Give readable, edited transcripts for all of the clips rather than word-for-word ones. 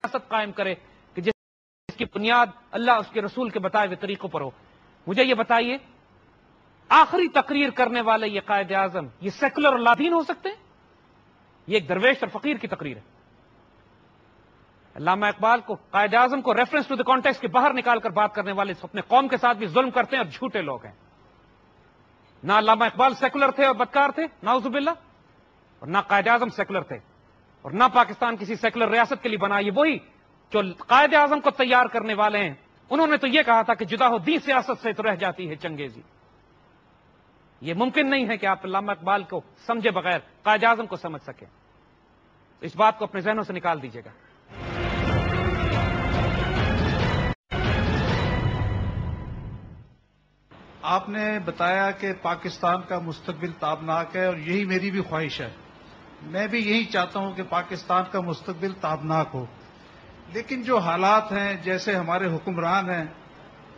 ریاست قائم کرے کہ جس کی بنیاد اللہ اس کے رسول کے بتائے ہوئے طریقوں پر ہو. مجھے یہ بتائیے، آخری تقریر کرنے والے یہ قائد اعظم یہ سیکولر اور لادین ہو سکتے ہیں؟ یہ ایک درویش اور فقیر کی تقریر ہے. علامہ اقبال کو، قائد اعظم کو ریفرنس ٹو دی کانٹیکسٹ کے باہر نکال کر بات کرنے والے اپنے قوم کے ساتھ بھی ظلم کرتے ہیں اور جھوٹے لوگ ہیں. نہ علامہ اقبال سیکولر تھے اور بدکار تھے نعوذ باللہ، اور نہ قائد اعظم سیکولر تھے، اور نہ پاکستان کسی سیکولر ریاست کے لیے بنا. یہ وہی جو قائد اعظم کو تیار کرنے والے ہیں، انہوں نے تو یہ کہا تھا کہ جدا ہو دین سیاست سے تو رہ جاتی ہے چنگیزی. یہ ممکن نہیں ہے کہ آپ علامہ اقبال کو سمجھے بغیر قائد اعظم کو سمجھ سکیں. اس بات کو اپنے ذہنوں سے نکال دیجیے گا. آپ نے بتایا کہ پاکستان کا مستقبل تابناک ہے، اور یہی میری بھی خواہش ہے. میں بھی یہی چاہتا ہوں کہ پاکستان کا مستقبل تابناک ہو. لیکن جو حالات ہیں، جیسے ہمارے حکمران ہیں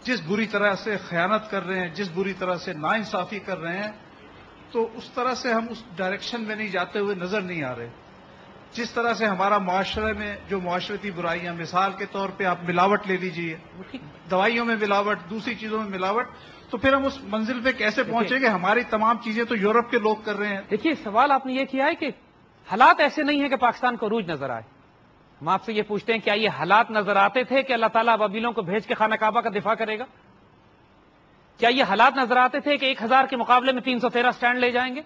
جس بری طرح سے خیانت کر رہے ہیں، جس بری طرح سے ناانصافی کر رہے ہیں، تو اس طرح سے ہم اس ڈائریکشن میں نہیں جاتے ہوئے نظر نہیں آ رہے. جس طرح سے ہمارا معاشرے میں جو معاشرتی برائیاں، مثال کے طور پہ آپ ملاوٹ لے لیجئے، دوائیوں میں ملاوٹ، دوسری چیزوں میں ملاوٹ، تو پھر ہم اس منزل پہ کیسے پہنچیں گے؟ ہماری تمام چیزیں تو یورپ کے لوگ کر رہے ہیں. دیکھیے، سوال آپ نے یہ کیا ہے کہ حالات ایسے نہیں ہیں کہ پاکستان کو عروج نظر آئے. ہم آپ سے یہ پوچھتے ہیں کیا یہ حالات نظر آتے تھے کہ اللہ تعالیٰ ابابیلوں کو بھیج کے خانہ کعبہ کا دفاع کرے گا؟ کیا یہ حالات نظر آتے تھے کہ 1000 کے مقابلے میں 313 سٹینڈ لے جائیں گے؟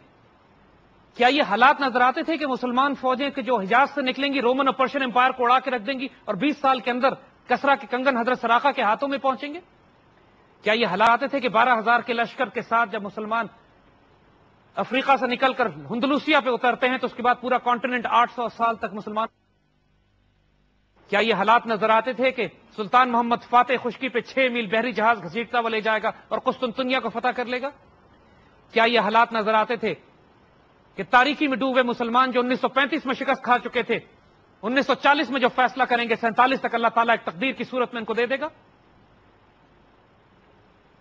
کیا یہ حالات نظر آتے تھے کہ مسلمان فوجیں کہ جو حجاز سے نکلیں گی رومن اور پرشین امپائر کو اڑا کے رکھ دیں گی اور 20 سال کے اندر کسرا کے کنگن حضرت سراقہ کے ہاتھوں میں پہنچیں گے؟ کیا یہ حالات آتے تھے کہ 12,000 کے لشکر کے ساتھ جب مسلمان افریقہ سے نکل کر ہندلوسیا پہ اترتے ہیں تو اس کے بعد پورا کانٹیننٹ 800 سال تک مسلمان؟ کیا یہ حالات نظر آتے تھے کہ سلطان محمد فاتح خشکی پہ 6 میل بحری جہاز گھسیٹتا ہوا لے جائے گا اور قسطنطنیہ کو فتح کر لے گا؟ کیا یہ حالات نظر آتے تھے کہ تاریکی میں ڈوبے مسلمان جو 1935 میں شکست کھا چکے تھے، 1940 میں جو فیصلہ کریں گے 47 تک اللہ تعالیٰ ایک تقدیر کی صورت میں ان کو دے دے گا؟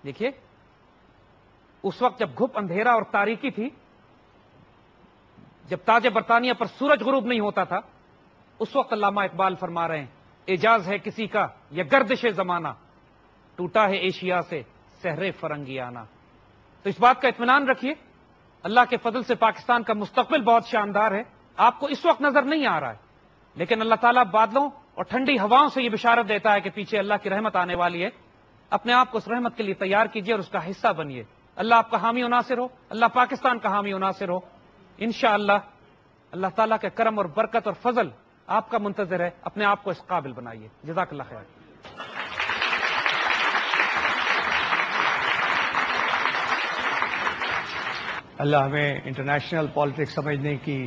دیکھیے، اس وقت جب گھپ اندھیرا اور تاریکی تھی، جب تاج برطانیہ پر سورج غروب نہیں ہوتا تھا، اس وقت علامہ اقبال فرما رہے ہیں اعجاز ہے کسی کا یہ گردش زمانہ، ٹوٹا ہے ایشیا سے سحر فرنگیانہ. تو اس بات کا اطمینان رکھیے، اللہ کے فضل سے پاکستان کا مستقبل بہت شاندار ہے. آپ کو اس وقت نظر نہیں آ رہا ہے، لیکن اللہ تعالیٰ بادلوں اور ٹھنڈی ہواؤں سے یہ بشارت دیتا ہے کہ پیچھے اللہ کی رحمت آنے والی ہے. اپنے آپ کو اس رحمت کے لیے تیار کیجیے اور اس کا حصہ بنیے. اللہ آپ کا حامی و ناصر ہو، اللہ پاکستان کا حامی و ناصر ہو. انشاءاللہ اللہ تعالیٰ کے کرم اور برکت اور فضل آپ کا منتظر ہے. اپنے آپ کو اس قابل بنائیے. جزاک اللہ خیر. اللہ ہمیں انٹرنیشنل پالیٹکس سمجھنے کی